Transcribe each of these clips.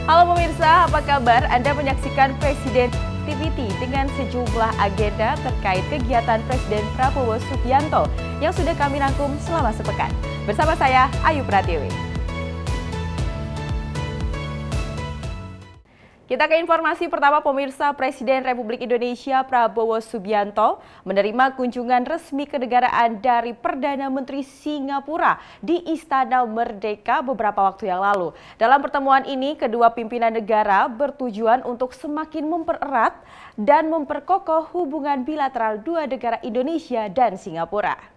Halo pemirsa, apa kabar? Anda menyaksikan Presiden TVT dengan sejumlah agenda terkait kegiatan Presiden Prabowo Subianto yang sudah kami rangkum selama sepekan. Bersama saya, Ayu Pratiwi. Kita ke informasi pertama pemirsa. Presiden Republik Indonesia Prabowo Subianto menerima kunjungan resmi kenegaraan dari Perdana Menteri Singapura di Istana Merdeka beberapa waktu yang lalu. Dalam pertemuan ini, kedua pimpinan negara bertujuan untuk semakin mempererat dan memperkokoh hubungan bilateral dua negara Indonesia dan Singapura.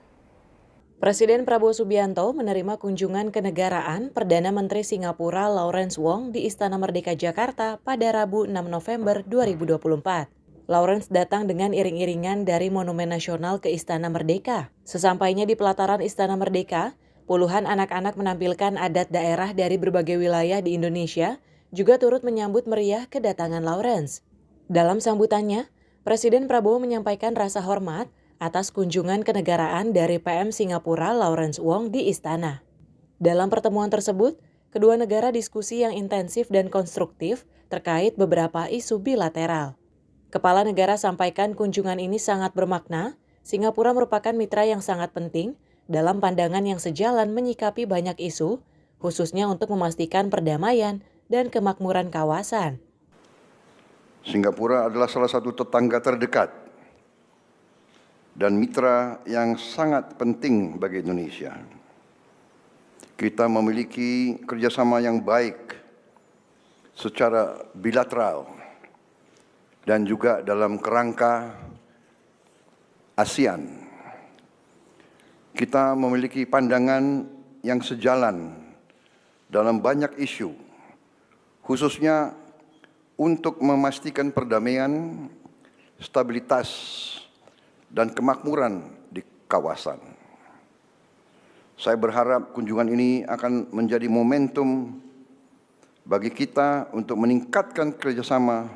Presiden Prabowo Subianto menerima kunjungan kenegaraan Perdana Menteri Singapura Lawrence Wong di Istana Merdeka Jakarta pada Rabu 6 November 2024. Lawrence datang dengan iring-iringan dari Monumen Nasional ke Istana Merdeka. Sesampainya di pelataran Istana Merdeka, puluhan anak-anak menampilkan adat daerah dari berbagai wilayah di Indonesia juga turut menyambut meriah kedatangan Lawrence. Dalam sambutannya, Presiden Prabowo menyampaikan rasa hormat atas kunjungan kenegaraan dari PM Singapura Lawrence Wong di istana. Dalam pertemuan tersebut, kedua negara diskusi yang intensif dan konstruktif terkait beberapa isu bilateral. Kepala negara sampaikan kunjungan ini sangat bermakna. Singapura merupakan mitra yang sangat penting dalam pandangan yang sejalan menyikapi banyak isu, khususnya untuk memastikan perdamaian dan kemakmuran kawasan. Singapura adalah salah satu tetangga terdekat dan mitra yang sangat penting bagi Indonesia. Kita memiliki kerjasama yang baik secara bilateral dan juga dalam kerangka ASEAN. Kita memiliki pandangan yang sejalan dalam banyak isu, khususnya untuk memastikan perdamaian, stabilitas, dan kemakmuran di kawasan. Saya berharap kunjungan ini akan menjadi momentum bagi kita untuk meningkatkan kerjasama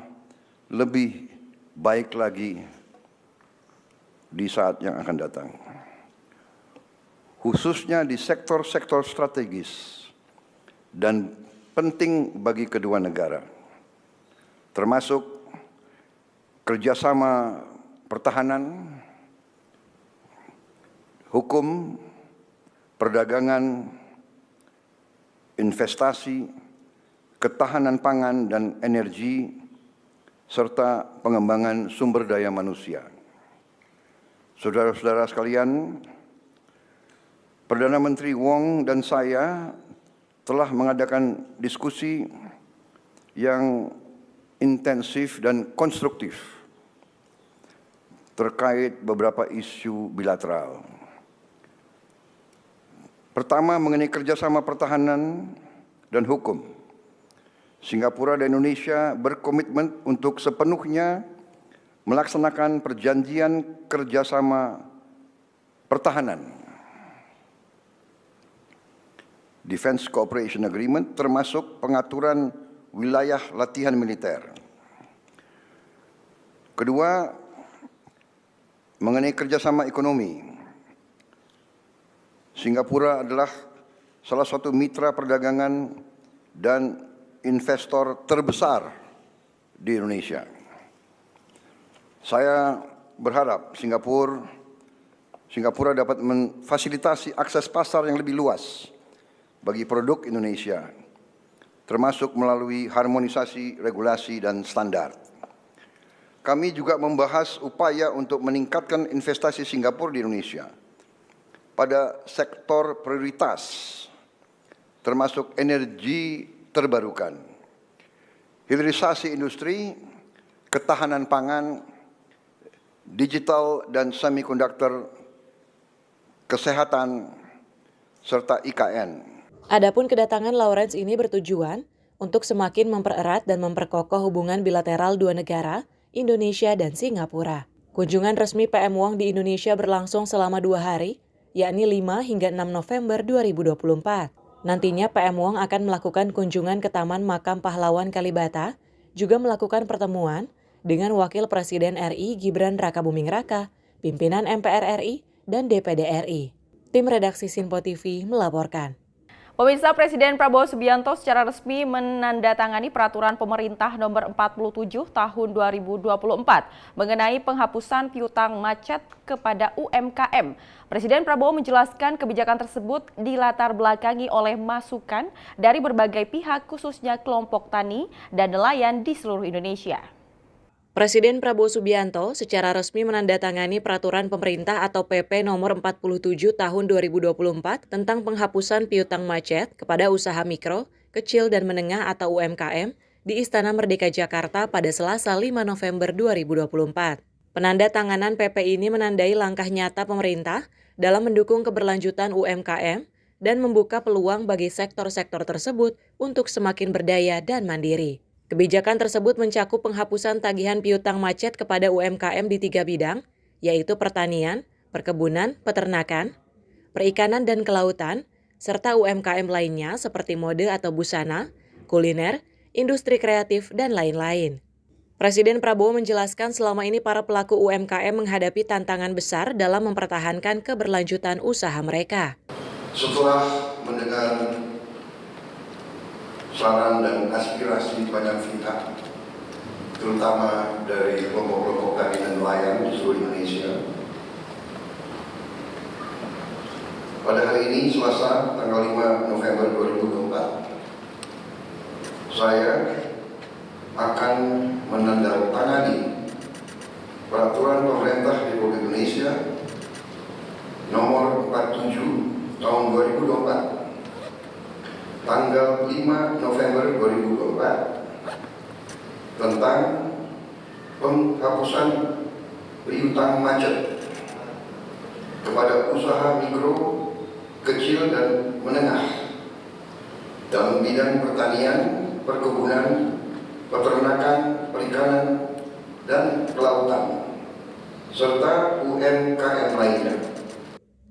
lebih baik lagi di saat yang akan datang. Khususnya di sektor-sektor strategis dan penting bagi kedua negara, termasuk kerjasama pertahanan, hukum, perdagangan, investasi, ketahanan pangan dan energi, serta pengembangan sumber daya manusia. Saudara-saudara sekalian, Perdana Menteri Wong dan saya telah mengadakan diskusi yang intensif dan konstruktif terkait beberapa isu bilateral. Pertama, mengenai kerjasama pertahanan dan hukum. Singapura dan Indonesia berkomitmen untuk sepenuhnya melaksanakan perjanjian kerjasama pertahanan, Defense Cooperation Agreement, termasuk pengaturan wilayah latihan militer. Kedua, mengenai kerjasama ekonomi. Singapura adalah salah satu mitra perdagangan dan investor terbesar di Indonesia. Saya berharap Singapura dapat memfasilitasi akses pasar yang lebih luas bagi produk Indonesia, termasuk melalui harmonisasi regulasi dan standar. Kami juga membahas upaya untuk meningkatkan investasi Singapura di Indonesia pada sektor prioritas, termasuk energi terbarukan, hilirisasi industri, ketahanan pangan, digital dan semiconductor, kesehatan, serta IKN. Adapun kedatangan Lawrence ini bertujuan untuk semakin mempererat dan memperkokoh hubungan bilateral dua negara, Indonesia dan Singapura. Kunjungan resmi PM Wong di Indonesia berlangsung selama 2 hari, yakni 5 hingga 6 November 2024. Nantinya PM Wong akan melakukan kunjungan ke Taman Makam Pahlawan Kalibata, juga melakukan pertemuan dengan Wakil Presiden RI Gibran Rakabuming Raka, pimpinan MPR RI, dan DPD RI. Tim Redaksi Sinpo TV melaporkan. Pemirsa, Presiden Prabowo Subianto secara resmi menandatangani peraturan pemerintah nomor 47 tahun 2024 mengenai penghapusan piutang macet kepada UMKM. Presiden Prabowo menjelaskan kebijakan tersebut dilatar belakangi oleh masukan dari berbagai pihak khususnya kelompok tani dan nelayan di seluruh Indonesia. Presiden Prabowo Subianto secara resmi menandatangani peraturan pemerintah atau PP nomor 47 tahun 2024 tentang penghapusan piutang macet kepada usaha mikro, kecil dan menengah atau UMKM di Istana Merdeka Jakarta pada Selasa 5 November 2024. Penandatanganan PP ini menandai langkah nyata pemerintah dalam mendukung keberlanjutan UMKM dan membuka peluang bagi sektor-sektor tersebut untuk semakin berdaya dan mandiri. Kebijakan tersebut mencakup penghapusan tagihan piutang macet kepada UMKM di 3 bidang, yaitu pertanian, perkebunan, peternakan, perikanan dan kelautan, serta UMKM lainnya seperti mode atau busana, kuliner, industri kreatif, dan lain-lain. Presiden Prabowo menjelaskan selama ini para pelaku UMKM menghadapi tantangan besar dalam mempertahankan keberlanjutan usaha mereka. Setelah mendengar saran dan aspirasi banyak pihak, terutama dari kelompok-kelompok tani dan nelayan di seluruh Indonesia. Pada hari ini, Selasa, tanggal 5 November 2024, saya akan menandatangani Peraturan Pemerintah Republik Indonesia Nomor 47 Tahun 2024, tanggal 5 November 2024 tentang penghapusan piutang macet kepada usaha mikro, kecil dan menengah dalam bidang pertanian, perkebunan, peternakan, perikanan dan kelautan serta UMKM lainnya.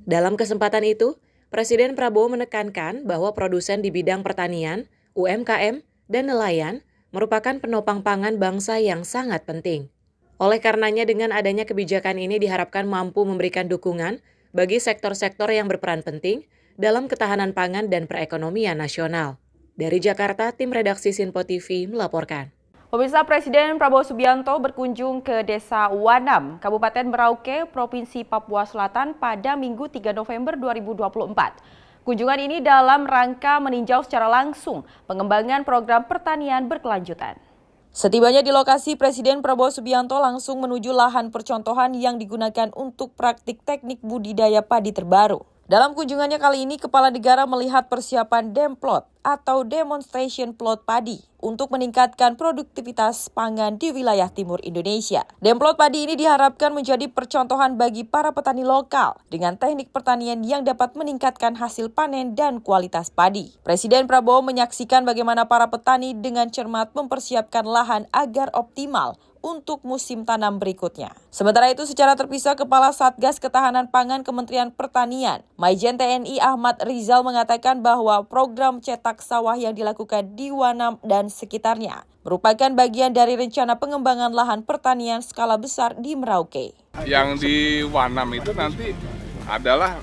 Dalam kesempatan itu, Presiden Prabowo menekankan bahwa produsen di bidang pertanian, UMKM, dan nelayan merupakan penopang pangan bangsa yang sangat penting. Oleh karenanya dengan adanya kebijakan ini diharapkan mampu memberikan dukungan bagi sektor-sektor yang berperan penting dalam ketahanan pangan dan perekonomian nasional. Dari Jakarta, tim redaksi Sinpo TV melaporkan. Pemirsa, Presiden Prabowo Subianto berkunjung ke Desa Wanam, Kabupaten Merauke, Provinsi Papua Selatan pada Minggu 3 November 2024. Kunjungan ini dalam rangka meninjau secara langsung pengembangan program pertanian berkelanjutan. Setibanya di lokasi, Presiden Prabowo Subianto langsung menuju lahan percontohan yang digunakan untuk praktik teknik budidaya padi terbaru. Dalam kunjungannya kali ini, Kepala Negara melihat persiapan Demplot atau Demonstration Plot Padi untuk meningkatkan produktivitas pangan di wilayah timur Indonesia. Demplot padi ini diharapkan menjadi percontohan bagi para petani lokal dengan teknik pertanian yang dapat meningkatkan hasil panen dan kualitas padi. Presiden Prabowo menyaksikan bagaimana para petani dengan cermat mempersiapkan lahan agar optimal untuk musim tanam berikutnya. Sementara itu, secara terpisah, Kepala Satgas Ketahanan Pangan Kementerian Pertanian, Maijen TNI Ahmad Rizal mengatakan bahwa program cetak sawah yang dilakukan di Wanam dan sekitarnya merupakan bagian dari rencana pengembangan lahan pertanian skala besar di Merauke. Yang di Wanam itu nanti adalah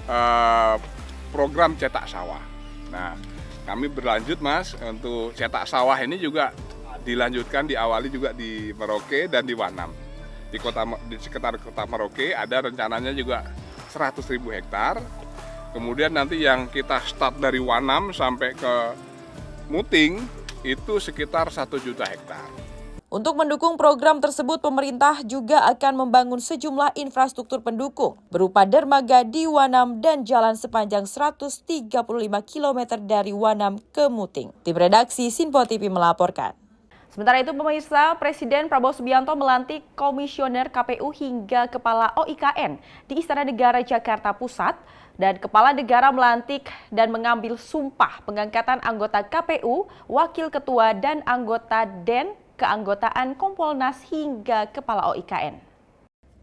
program cetak sawah. Nah, kami berlanjut Mas, untuk cetak sawah ini juga dilanjutkan, diawali juga di Merauke dan di Wanam. Di sekitar kota Merauke ada rencananya juga 100.000 hektar. Kemudian nanti yang kita start dari Wanam sampai ke Muting itu sekitar 1 juta hektar. Untuk mendukung program tersebut, pemerintah juga akan membangun sejumlah infrastruktur pendukung berupa dermaga di Wanam dan jalan sepanjang 135 km dari Wanam ke Muting. Tim redaksi Sinpo TV melaporkan. Sementara itu, pemirsa, Presiden Prabowo Subianto melantik Komisioner KPU hingga Kepala OIKN di Istana Negara Jakarta Pusat, dan Kepala Negara melantik dan mengambil sumpah pengangkatan anggota KPU, Wakil Ketua dan anggota DEN, keanggotaan Kompolnas hingga Kepala OIKN.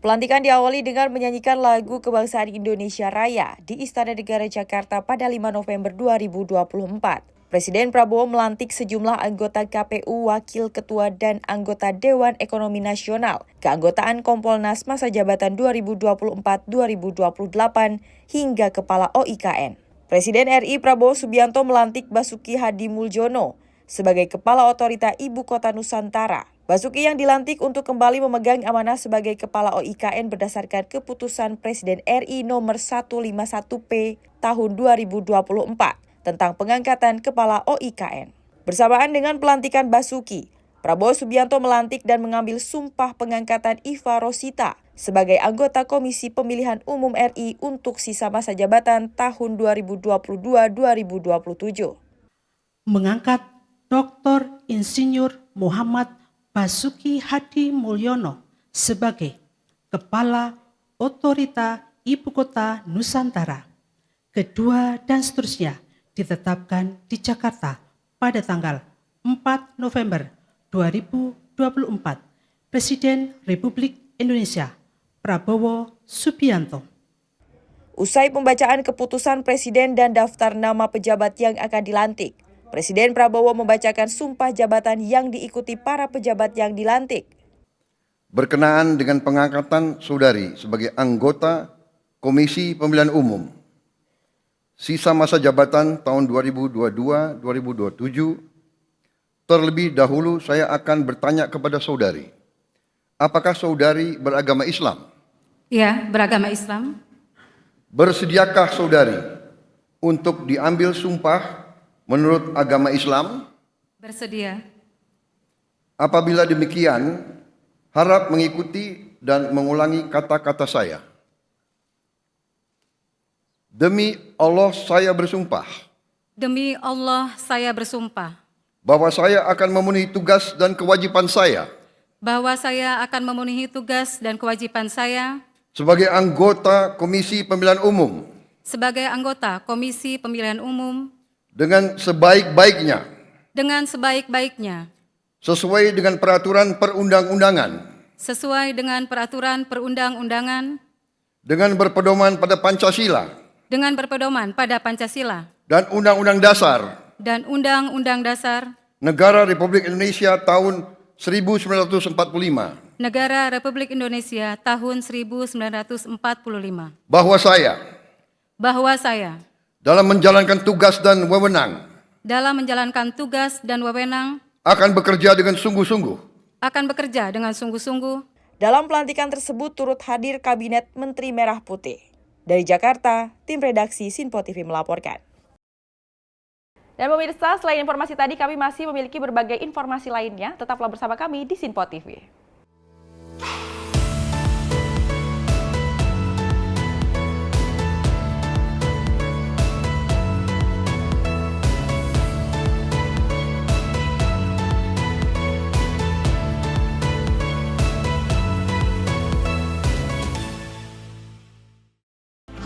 Pelantikan diawali dengan menyanyikan lagu Kebangsaan Indonesia Raya di Istana Negara Jakarta pada 5 November 2024. Presiden Prabowo melantik sejumlah anggota KPU, Wakil Ketua dan anggota Dewan Ekonomi Nasional, keanggotaan Kompolnas masa jabatan 2024-2028 hingga Kepala OIKN. Presiden RI Prabowo Subianto melantik Basuki Hadi Muljono sebagai Kepala Otorita Ibu Kota Nusantara. Basuki yang dilantik untuk kembali memegang amanah sebagai Kepala OIKN berdasarkan keputusan Presiden RI nomor 151P tahun 2024 tentang pengangkatan Kepala OIKN. Bersamaan dengan pelantikan Basuki, Prabowo Subianto melantik dan mengambil sumpah pengangkatan Iva Rosita sebagai anggota Komisi Pemilihan Umum RI untuk sisa masa jabatan tahun 2022-2027. Mengangkat Dr. Insinyur Muhammad Basuki Hadi Mulyono sebagai Kepala Otorita Ibu Kota Nusantara. Kedua dan seterusnya ditetapkan di Jakarta pada tanggal 4 November 2024. Presiden Republik Indonesia Prabowo Subianto. Usai pembacaan keputusan Presiden dan daftar nama pejabat yang akan dilantik, Presiden Prabowo membacakan sumpah jabatan yang diikuti para pejabat yang dilantik. Berkenaan dengan pengangkatan saudari sebagai anggota Komisi Pemilihan Umum, sisa masa jabatan tahun 2022-2027, terlebih dahulu saya akan bertanya kepada saudari, apakah saudari beragama Islam? Ya, beragama Islam. Bersediakah saudari untuk diambil sumpah menurut agama Islam? Bersedia. Apabila demikian, harap mengikuti dan mengulangi kata-kata saya. Demi Allah saya bersumpah. Demi Allah saya bersumpah. Bahwa saya akan memenuhi tugas dan kewajiban saya. Bahwa saya akan memenuhi tugas dan kewajiban saya. Sebagai anggota Komisi Pemilihan Umum. Sebagai anggota Komisi Pemilihan Umum. Dengan sebaik-baiknya. Dengan sebaik-baiknya. Sesuai dengan peraturan perundang-undangan. Sesuai dengan peraturan perundang-undangan. Dengan berpedoman pada Pancasila. Dengan berpedoman pada Pancasila. Dan Undang-Undang Dasar. Dan Undang-Undang Dasar. Negara Republik Indonesia tahun 1945. Negara Republik Indonesia tahun 1945. Bahwa saya. Dalam menjalankan tugas dan wewenang. Akan bekerja dengan sungguh-sungguh. Dalam pelantikan tersebut turut hadir Kabinet Menteri Merah Putih. Dari Jakarta, tim redaksi Sinpo TV melaporkan. Dan pemirsa, selain informasi tadi, kami masih memiliki berbagai informasi lainnya. Tetaplah bersama kami di Sinpo TV.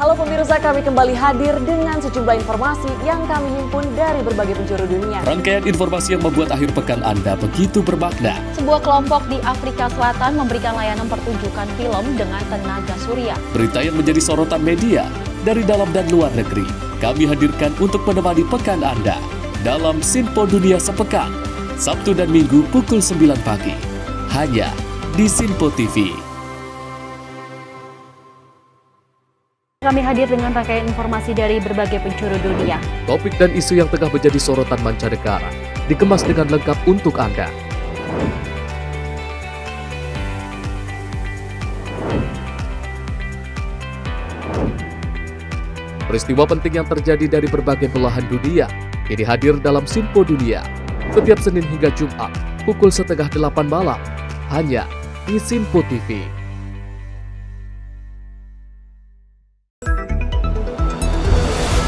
Halo pemirsa, kami kembali hadir dengan sejumlah informasi yang kami himpun dari berbagai penjuru dunia. Rangkaian informasi yang membuat akhir pekan Anda begitu bermakna. Sebuah kelompok di Afrika Selatan memberikan layanan pertunjukan film dengan tenaga surya. Berita yang menjadi sorotan media dari dalam dan luar negeri. Kami hadirkan untuk menemani pekan Anda dalam Sinpo Dunia Sepekan, Sabtu dan Minggu pukul 9 pagi. Hanya di Sinpo TV. Kami hadir dengan rangkaian informasi dari berbagai penjuru dunia. Topik dan isu yang tengah menjadi sorotan mancanegara dikemas dengan lengkap untuk Anda. Peristiwa penting yang terjadi dari berbagai belahan dunia kini hadir dalam Sinpo Dunia setiap Senin hingga Jumat pukul 7:30 malam hanya di Sinpo TV.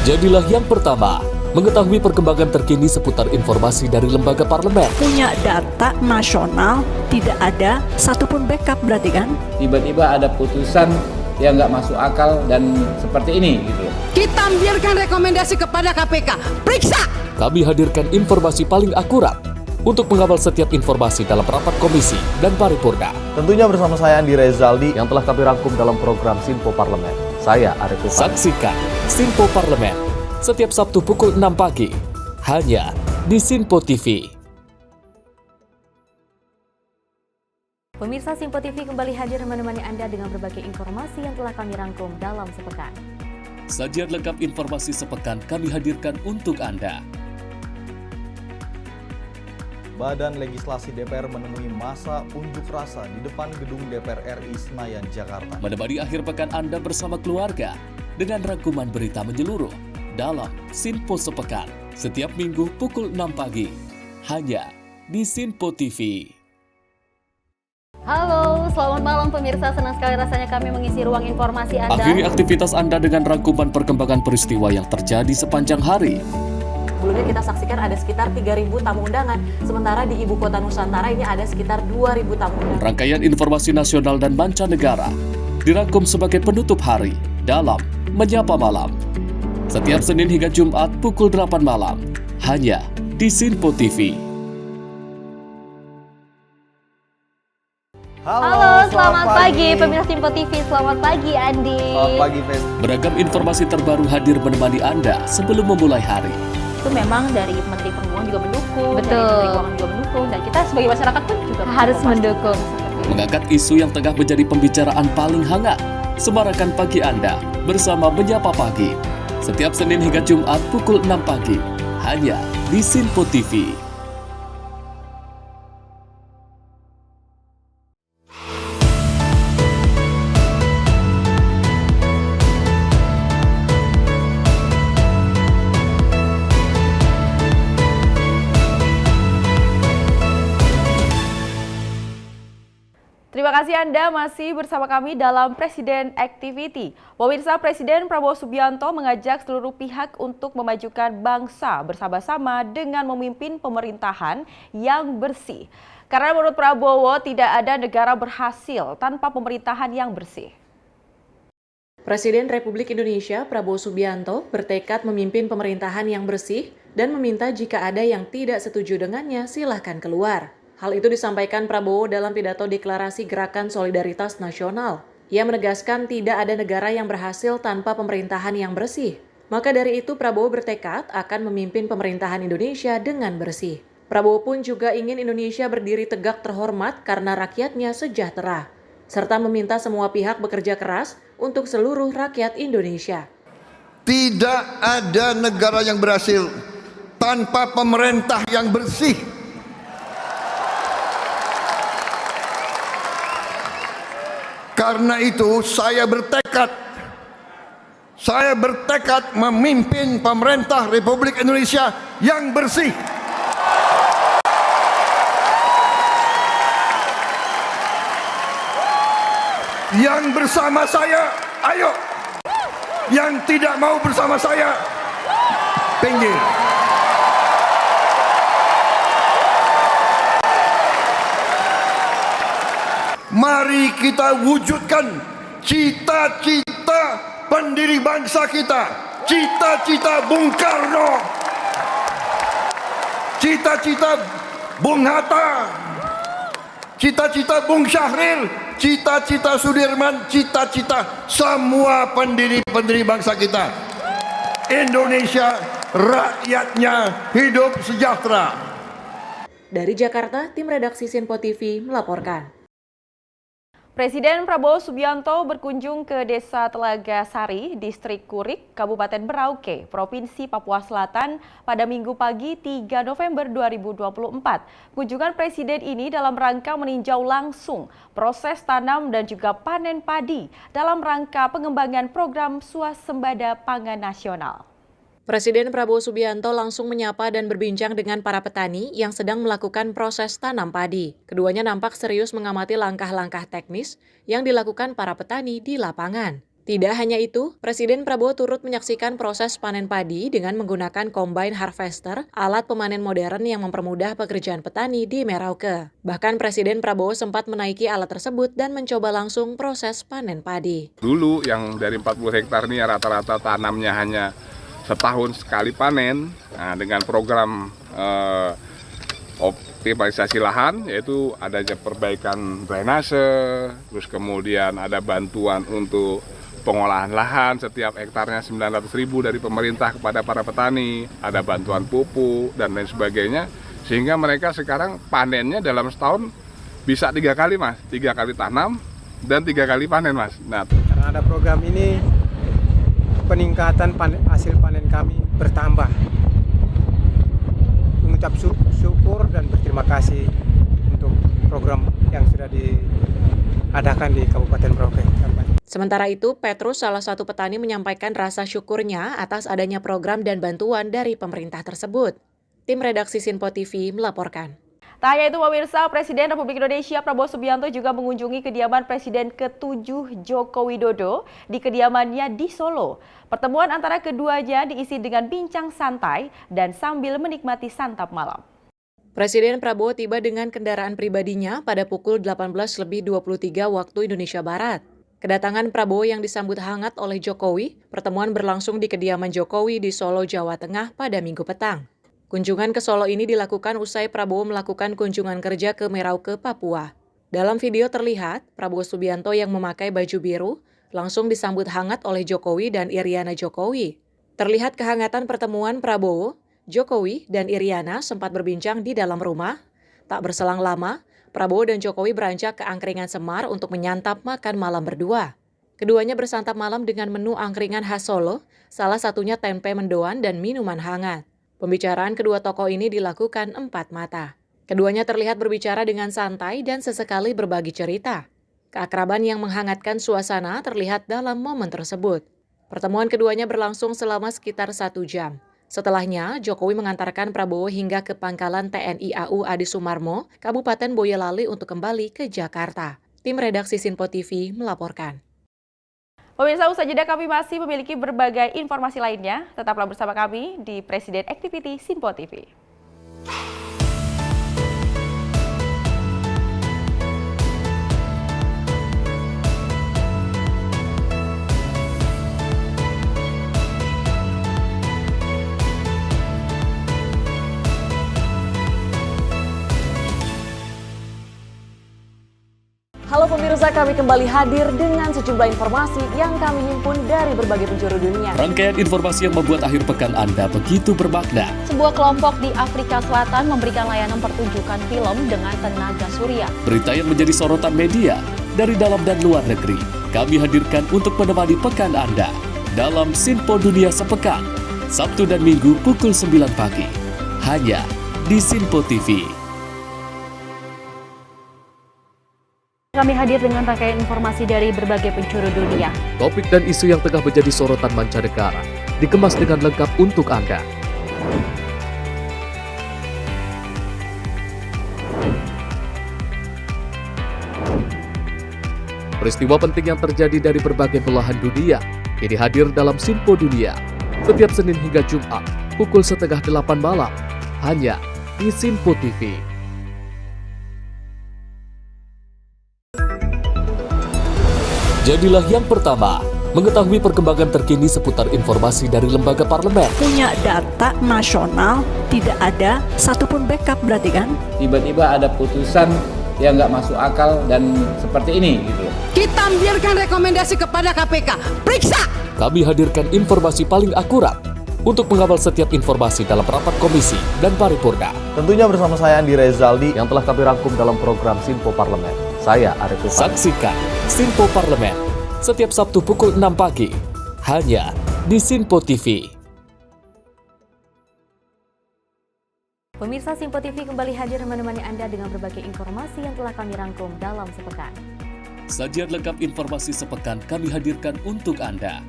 Jadilah yang pertama mengetahui perkembangan terkini seputar informasi dari lembaga parlemen. Punya data nasional, tidak ada satupun backup berarti kan? Tiba-tiba ada putusan yang nggak masuk akal dan seperti ini gitu. Kita biarkan rekomendasi kepada KPK, periksa! Kami hadirkan informasi paling akurat untuk mengawal setiap informasi dalam rapat komisi dan paripurna. Tentunya bersama saya Andi Rezaldi yang telah kami rangkum dalam program Sinpo Parlemen. Saya Arif Tufan. Saksikan Sinpo Parlemen setiap Sabtu pukul 6 pagi hanya di Sinpo TV. Pemirsa, Sinpo TV kembali hadir menemani Anda dengan berbagai informasi yang telah kami rangkum dalam sepekan. Sajian lengkap informasi sepekan kami hadirkan untuk Anda. Badan Legislasi DPR menemui masa unjuk rasa di depan gedung DPR RI Senayan, Jakarta. Menemani akhir pekan Anda bersama keluarga dengan rangkuman berita menyeluruh dalam Sinpo Sepekan setiap minggu pukul 6 pagi hanya di Sinpo TV. Halo, selamat malam pemirsa. Senang sekali rasanya kami mengisi ruang informasi Anda. Akhiri aktivitas Anda dengan rangkuman perkembangan peristiwa yang terjadi sepanjang hari. Sebelumnya kita saksikan ada sekitar 3.000 tamu undangan, sementara di Ibu Kota Nusantara ini ada sekitar 2.000 tamu undangan. Rangkaian informasi nasional dan mancanegara dirangkum sebagai penutup hari dalam Menyapa Malam. Setiap Senin hingga Jumat pukul 8 malam, hanya di Sinpo TV. Halo, selamat pagi pemirsa Sinpo TV. Selamat pagi Andi. Selamat pagi, Ves. Beragam informasi terbaru hadir menemani Anda sebelum memulai hari. Itu memang dari Menteri Perhubungan juga mendukung, Betul. dari Menteri Keuangan juga mendukung, dan kita sebagai masyarakat pun juga Harus mendukung. Mengangkat isu yang tengah menjadi pembicaraan paling hangat. Semarakan pagi Anda bersama Menyapa Pagi. Setiap Senin hingga Jumat pukul 6 pagi. Hanya di Sinpo TV. Terima kasih Anda masih bersama kami dalam Presiden Activity. Pemirsa, Presiden Prabowo Subianto mengajak seluruh pihak untuk memajukan bangsa bersama-sama dengan memimpin pemerintahan yang bersih. Karena menurut Prabowo tidak ada negara berhasil tanpa pemerintahan yang bersih. Presiden Republik Indonesia Prabowo Subianto bertekad memimpin pemerintahan yang bersih dan meminta jika ada yang tidak setuju dengannya silahkan keluar. Hal itu disampaikan Prabowo dalam pidato deklarasi Gerakan Solidaritas Nasional. Ia menegaskan tidak ada negara yang berhasil tanpa pemerintahan yang bersih. Maka dari itu Prabowo bertekad akan memimpin pemerintahan Indonesia dengan bersih. Prabowo pun juga ingin Indonesia berdiri tegak terhormat karena rakyatnya sejahtera, serta meminta semua pihak bekerja keras untuk seluruh rakyat Indonesia. Tidak ada negara yang berhasil tanpa pemerintah yang bersih. Karena itu saya bertekad memimpin pemerintah Republik Indonesia yang bersih. Yang bersama saya, ayo. Yang tidak mau bersama saya, pinggir. Mari kita wujudkan cita-cita pendiri bangsa kita, cita-cita Bung Karno, cita-cita Bung Hatta, cita-cita Bung Syahril, cita-cita Sudirman, cita-cita semua pendiri-pendiri bangsa kita. Indonesia, rakyatnya hidup sejahtera. Dari Jakarta, tim redaksi Sinpo TV melaporkan. Presiden Prabowo Subianto berkunjung ke Desa Telaga Sari, Distrik Kurik, Kabupaten Merauke, Provinsi Papua Selatan pada Minggu pagi 3 November 2024. Kunjungan Presiden ini dalam rangka meninjau langsung proses tanam dan juga panen padi dalam rangka pengembangan program Swasembada Pangan Nasional. Presiden Prabowo Subianto langsung menyapa dan berbincang dengan para petani yang sedang melakukan proses tanam padi. Keduanya nampak serius mengamati langkah-langkah teknis yang dilakukan para petani di lapangan. Tidak hanya itu, Presiden Prabowo turut menyaksikan proses panen padi dengan menggunakan combine harvester, alat pemanen modern yang mempermudah pekerjaan petani di Merauke. Bahkan Presiden Prabowo sempat menaiki alat tersebut dan mencoba langsung proses panen padi. Dulu yang dari 40 hektar ini rata-rata tanamnya hanya setahun sekali panen. Nah, dengan program optimalisasi lahan, yaitu adanya perbaikan drainase, terus kemudian ada bantuan untuk pengolahan lahan setiap hektarnya 900.000 dari pemerintah kepada para petani, ada bantuan pupuk dan lain sebagainya, sehingga mereka sekarang panennya dalam setahun bisa 3 kali, Mas, 3 kali tanam dan 3 kali panen, Mas. Nah, karena ada program ini, peningkatan hasil panen kami bertambah. Mengucap syukur dan berterima kasih untuk program yang sudah diadakan di Kabupaten Merauke. Sementara itu, Petrus, salah satu petani, menyampaikan rasa syukurnya atas adanya program dan bantuan dari pemerintah tersebut. Tim redaksi Sinpo TV melaporkan. Tak hanya itu pemirsa, Presiden Republik Indonesia Prabowo Subianto juga mengunjungi kediaman Presiden ke-7 Joko Widodo di kediamannya di Solo. Pertemuan antara keduanya diisi dengan bincang santai dan sambil menikmati santap malam. Presiden Prabowo tiba dengan kendaraan pribadinya pada pukul 18.23 waktu Indonesia Barat. Kedatangan Prabowo yang disambut hangat oleh Jokowi, pertemuan berlangsung di kediaman Jokowi di Solo, Jawa Tengah pada Minggu petang. Kunjungan ke Solo ini dilakukan usai Prabowo melakukan kunjungan kerja ke Merauke, Papua. Dalam video terlihat, Prabowo Subianto yang memakai baju biru langsung disambut hangat oleh Jokowi dan Iriana Jokowi. Terlihat kehangatan pertemuan Prabowo, Jokowi, dan Iriana sempat berbincang di dalam rumah. Tak berselang lama, Prabowo dan Jokowi beranjak ke Angkringan Semar untuk menyantap makan malam berdua. Keduanya bersantap malam dengan menu angkringan khas Solo, salah satunya tempe mendoan dan minuman hangat. Pembicaraan kedua tokoh ini dilakukan empat mata. Keduanya terlihat berbicara dengan santai dan sesekali berbagi cerita. Keakraban yang menghangatkan suasana terlihat dalam momen tersebut. Pertemuan keduanya berlangsung selama sekitar 1 jam. Setelahnya, Jokowi mengantarkan Prabowo hingga ke pangkalan TNI AU Adi Sumarmo, Kabupaten Boyolali untuk kembali ke Jakarta. Tim redaksi Sinpo TV melaporkan. Pemirsa, usai jeda kami masih memiliki berbagai informasi lainnya. Tetaplah bersama kami di Presiden Activity Sinpo TV. Halo pemirsa, kami kembali hadir dengan sejumlah informasi yang kami himpun dari berbagai penjuru dunia. Rangkaian informasi yang membuat akhir pekan Anda begitu bermakna. Sebuah kelompok di Afrika Selatan memberikan layanan pertunjukan film dengan tenaga surya. Berita yang menjadi sorotan media dari dalam dan luar negeri, kami hadirkan untuk menemani pekan Anda dalam Sinpo Dunia Sepekan, Sabtu dan Minggu pukul 9 pagi, hanya di Sinpo TV. Kami hadir dengan rangkaian informasi dari berbagai penjuru dunia. Topik dan isu yang tengah menjadi sorotan mancanegara dikemas dengan lengkap untuk Anda. Peristiwa penting yang terjadi dari berbagai belahan dunia ini hadir dalam Sinpo Dunia setiap Senin hingga Jumat pukul 7:30 malam hanya di Sinpo TV. Jadilah yang pertama mengetahui perkembangan terkini seputar informasi dari lembaga parlemen. Punya data nasional, tidak ada satupun backup berarti kan? Tiba-tiba ada putusan yang nggak masuk akal dan seperti ini gitu. Kita biarkan rekomendasi kepada KPK, periksa! Kami hadirkan informasi paling akurat untuk mengawal setiap informasi dalam rapat komisi dan paripurna. Tentunya bersama saya Andi Rezaldi yang telah kami rangkum dalam program Sinpo Parlemen. Saya Arif Tufan. Saksikan Sinpo Parlemen setiap Sabtu pukul 6 pagi hanya di Sinpo TV. Pemirsa, Sinpo TV kembali hadir menemani Anda dengan berbagai informasi yang telah kami rangkum dalam sepekan. Sajian lengkap informasi sepekan kami hadirkan untuk Anda.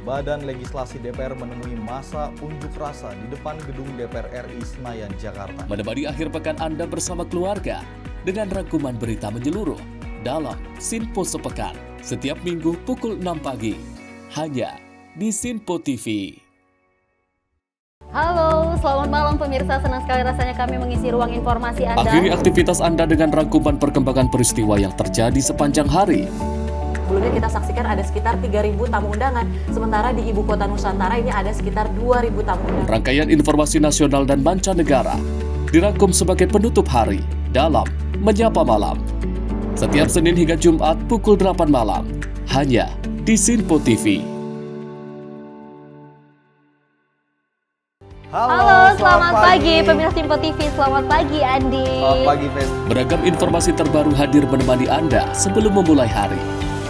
Badan Legislasi DPR menemui masa unjuk rasa di depan gedung DPR RI Senayan, Jakarta. Menemani akhir pekan Anda bersama keluarga dengan rangkuman berita menyeluruh dalam Sinpo Sepekan setiap Minggu pukul 6 pagi hanya di Sinpo TV. Halo, selamat malam pemirsa. Senang sekali rasanya kami mengisi ruang informasi Anda. Akhiri aktivitas Anda dengan rangkuman perkembangan peristiwa yang terjadi sepanjang hari. Sebelumnya kita saksikan ada sekitar 3.000 tamu undangan, sementara di Ibu Kota Nusantara ini ada sekitar 2.000 tamu undangan. Rangkaian informasi nasional dan mancanegara dirangkum sebagai penutup hari dalam Menyapa Malam. Setiap Senin hingga Jumat pukul 8 malam, hanya di Sinpo TV. Halo, selamat pagi pemirsa Sinpo TV. Selamat pagi Andi. Selamat pagi, Fen. Beragam informasi terbaru hadir menemani Anda sebelum memulai hari.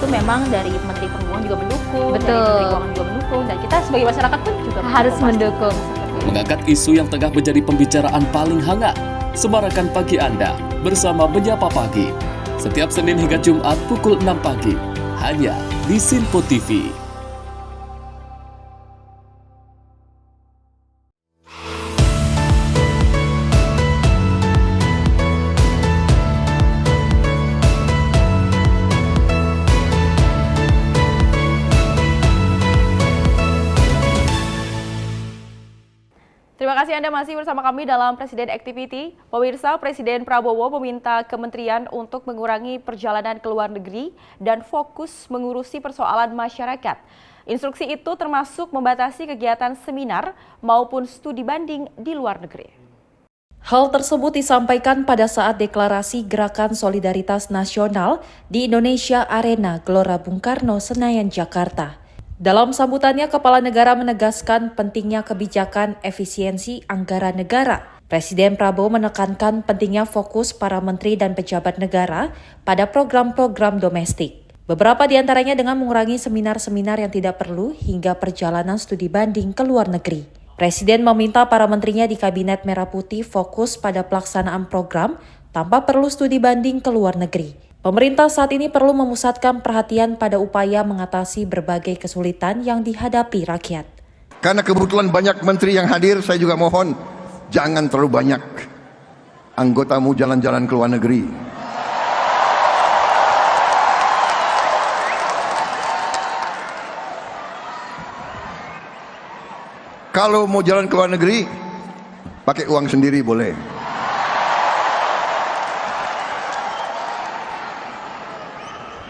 itu memang dari Menteri Perhubungan juga mendukung, Betul. dari Menteri Keuangan juga mendukung, dan kita sebagai masyarakat pun juga Harus mendukung. Mengangkat isu yang tengah menjadi pembicaraan paling hangat. Semarakan pagi Anda bersama Menyapa Pagi. Setiap Senin hingga Jumat pukul 6 pagi. Hanya di Sinpo TV. Terima kasih Anda masih bersama kami dalam Presiden Activity. Pemirsa, Presiden Prabowo meminta kementerian untuk mengurangi perjalanan ke luar negeri dan fokus mengurusi persoalan masyarakat. Instruksi itu termasuk membatasi kegiatan seminar maupun studi banding di luar negeri. Hal tersebut disampaikan pada saat deklarasi Gerakan Solidaritas Nasional di Indonesia Arena Gelora Bung Karno, Senayan, Jakarta. Dalam sambutannya, Kepala Negara menegaskan pentingnya kebijakan efisiensi anggaran negara. Presiden Prabowo menekankan pentingnya fokus para menteri dan pejabat negara pada program-program domestik. Beberapa di antaranya dengan mengurangi seminar-seminar yang tidak perlu hingga perjalanan studi banding ke luar negeri. Presiden meminta para menterinya di Kabinet Merah Putih fokus pada pelaksanaan program tanpa perlu studi banding ke luar negeri. Pemerintah saat ini perlu memusatkan perhatian pada upaya mengatasi berbagai kesulitan yang dihadapi rakyat. Karena kebetulan banyak menteri yang hadir, saya juga mohon jangan terlalu banyak anggotamu jalan-jalan ke luar negeri. Kalau mau jalan ke luar negeri, pakai uang sendiri boleh.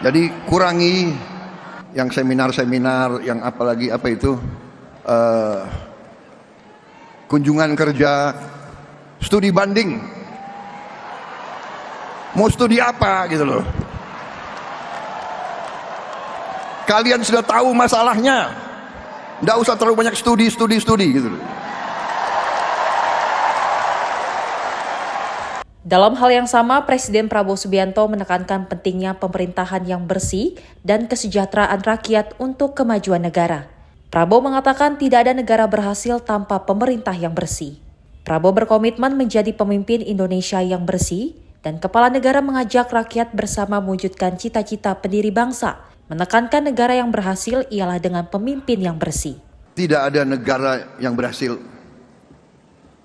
Jadi kurangi yang seminar-seminar, yang apalagi apa itu, kunjungan kerja, studi banding. Mau studi apa gitu loh. Kalian sudah tahu masalahnya. Nggak usah terlalu banyak studi gitu loh. Dalam hal yang sama, Presiden Prabowo Subianto menekankan pentingnya pemerintahan yang bersih dan kesejahteraan rakyat untuk kemajuan negara. Prabowo mengatakan tidak ada negara berhasil tanpa pemerintah yang bersih. Prabowo berkomitmen menjadi pemimpin Indonesia yang bersih dan kepala negara mengajak rakyat bersama mewujudkan cita-cita pendiri bangsa. Menekankan negara yang berhasil ialah dengan pemimpin yang bersih. Tidak ada negara yang berhasil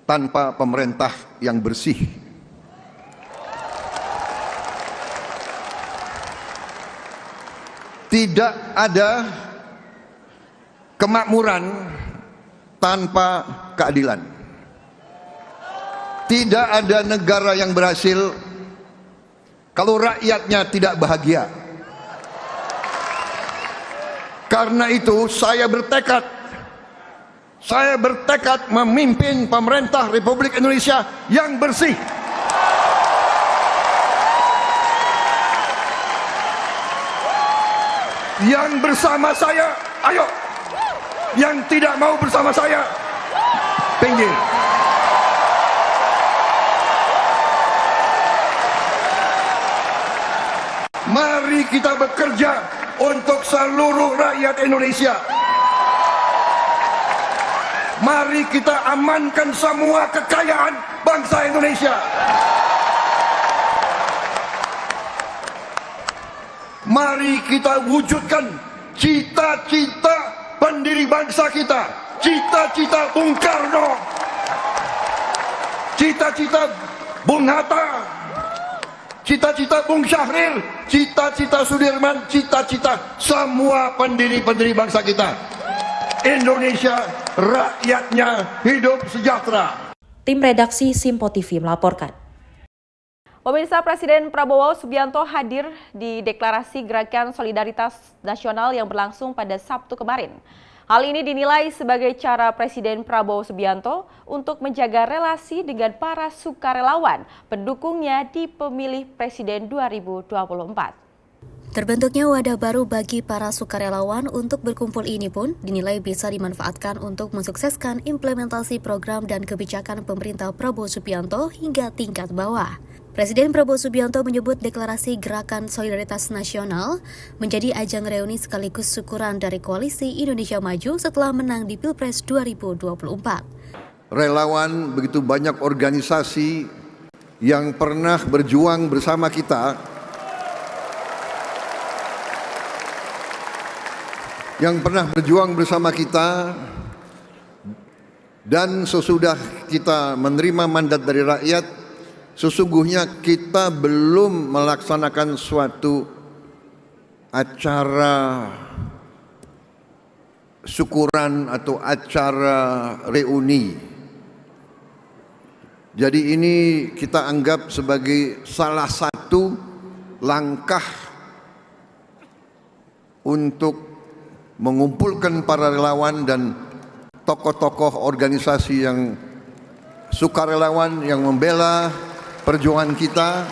tanpa pemerintah yang bersih. Tidak ada kemakmuran tanpa keadilan. Tidak ada negara yang berhasil kalau rakyatnya tidak bahagia. Karena itu saya bertekad memimpin pemerintah Republik Indonesia yang bersih. Yang bersama saya, ayo. Yang tidak mau bersama saya, pinggir. Mari kita bekerja untuk seluruh rakyat Indonesia. Mari kita amankan semua kekayaan bangsa Indonesia. Mari kita wujudkan cita-cita pendiri bangsa kita, cita-cita Bung Karno, cita-cita Bung Hatta, cita-cita Bung Syahril, cita-cita Sudirman, cita-cita semua pendiri-pendiri bangsa kita. Indonesia, rakyatnya hidup sejahtera. Tim redaksi Simpo TV melaporkan. Pemirsa, Presiden Prabowo Subianto hadir di deklarasi Gerakan Solidaritas Nasional yang berlangsung pada Sabtu kemarin. Hal ini dinilai sebagai cara Presiden Prabowo Subianto untuk menjaga relasi dengan para sukarelawan pendukungnya di pemilih Presiden 2024. Terbentuknya wadah baru bagi para sukarelawan untuk berkumpul ini pun dinilai bisa dimanfaatkan untuk mensukseskan implementasi program dan kebijakan pemerintah Prabowo Subianto hingga tingkat bawah. Presiden Prabowo Subianto menyebut deklarasi Gerakan Solidaritas Nasional menjadi ajang reuni sekaligus syukuran dari koalisi Indonesia Maju setelah menang di Pilpres 2024. Relawan, begitu banyak organisasi yang pernah berjuang bersama kita, dan sesudah kita menerima mandat dari rakyat, sesungguhnya kita belum melaksanakan suatu acara syukuran atau acara reuni. Jadi ini kita anggap sebagai salah satu langkah untuk mengumpulkan para relawan dan tokoh-tokoh organisasi yang sukarelawan yang membela perjuangan kita.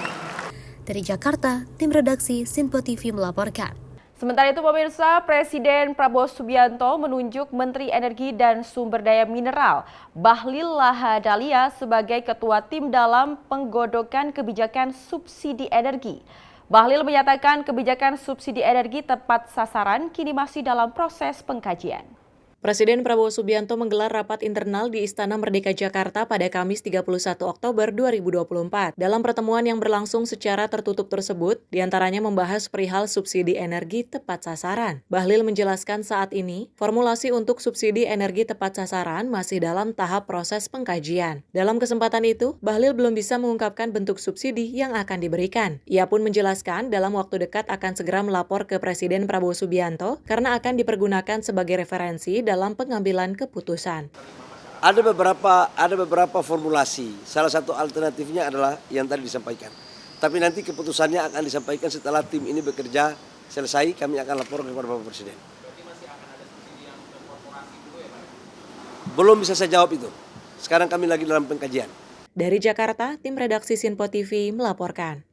Dari Jakarta, tim redaksi Sinpo TV melaporkan. Sementara itu pemirsa, Presiden Prabowo Subianto menunjuk Menteri Energi dan Sumber Daya Mineral Bahlil Lahadalia sebagai ketua tim dalam penggodokan kebijakan subsidi energi. Bahlil menyatakan kebijakan subsidi energi tepat sasaran kini masih dalam proses pengkajian. Presiden Prabowo Subianto menggelar rapat internal di Istana Merdeka Jakarta pada Kamis 31 Oktober 2024. Dalam pertemuan yang berlangsung secara tertutup tersebut, diantaranya membahas perihal subsidi energi tepat sasaran. Bahlil menjelaskan saat ini, formulasi untuk subsidi energi tepat sasaran masih dalam tahap proses pengkajian. Dalam kesempatan itu, Bahlil belum bisa mengungkapkan bentuk subsidi yang akan diberikan. Ia pun menjelaskan dalam waktu dekat akan segera melapor ke Presiden Prabowo Subianto karena akan dipergunakan sebagai referensi dalam pengambilan keputusan. Ada beberapa formulasi. Salah satu alternatifnya adalah yang tadi disampaikan. Tapi nanti keputusannya akan disampaikan setelah tim ini bekerja selesai. Kami akan lapor kepada Bapak Presiden. Belum bisa saya jawab itu. Sekarang kami lagi dalam pengkajian. Dari Jakarta, tim redaksi Sinpo TV melaporkan.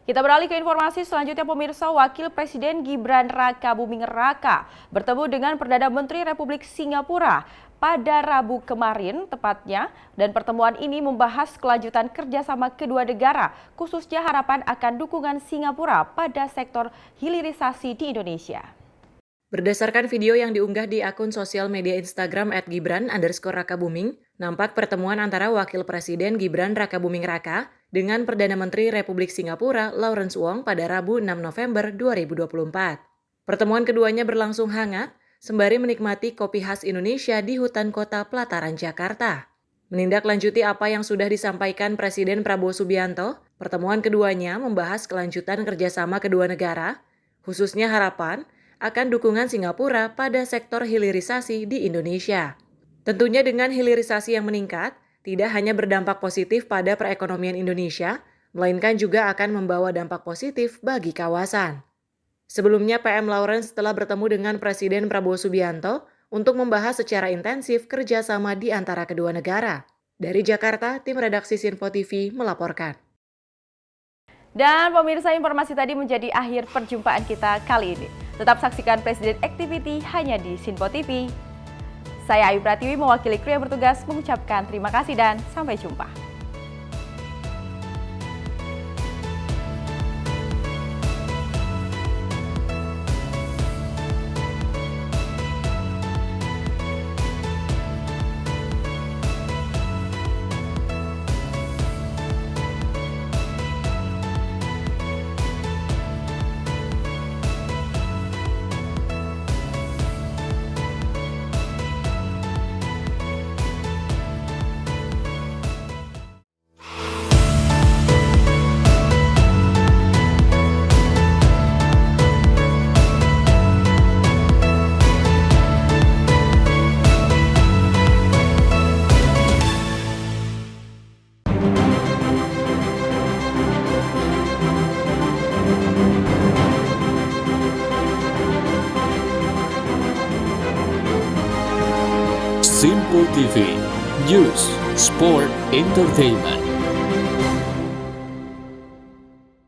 Kita beralih ke informasi selanjutnya pemirsa. Wakil Presiden Gibran Rakabuming Raka bertemu dengan Perdana Menteri Republik Singapura pada Rabu kemarin tepatnya, dan pertemuan ini membahas kelanjutan kerjasama kedua negara, khususnya harapan akan dukungan Singapura pada sektor hilirisasi di Indonesia. Berdasarkan video yang diunggah di akun sosial media Instagram @gibran_rakabuming, nampak pertemuan antara Wakil Presiden Gibran Rakabuming Raka dengan Perdana Menteri Republik Singapura Lawrence Wong pada Rabu 6 November 2024. Pertemuan keduanya berlangsung hangat, sembari menikmati kopi khas Indonesia di hutan kota pelataran Jakarta. Menindaklanjuti apa yang sudah disampaikan Presiden Prabowo Subianto, pertemuan keduanya membahas kelanjutan kerjasama kedua negara, khususnya harapan akan dukungan Singapura pada sektor hilirisasi di Indonesia. Tentunya dengan hilirisasi yang meningkat, tidak hanya berdampak positif pada perekonomian Indonesia, melainkan juga akan membawa dampak positif bagi kawasan. Sebelumnya, PM Lawrence telah bertemu dengan Presiden Prabowo Subianto untuk membahas secara intensif kerjasama di antara kedua negara. Dari Jakarta, tim redaksi Sinpo TV melaporkan. Dan pemirsa, informasi tadi menjadi akhir perjumpaan kita kali ini. Tetap saksikan Presiden Activity hanya di Sinpo TV. Saya Ayu Pratiwi mewakili kru yang bertugas mengucapkan terima kasih dan sampai jumpa. Sinpo TV, News, Sport, Entertainment.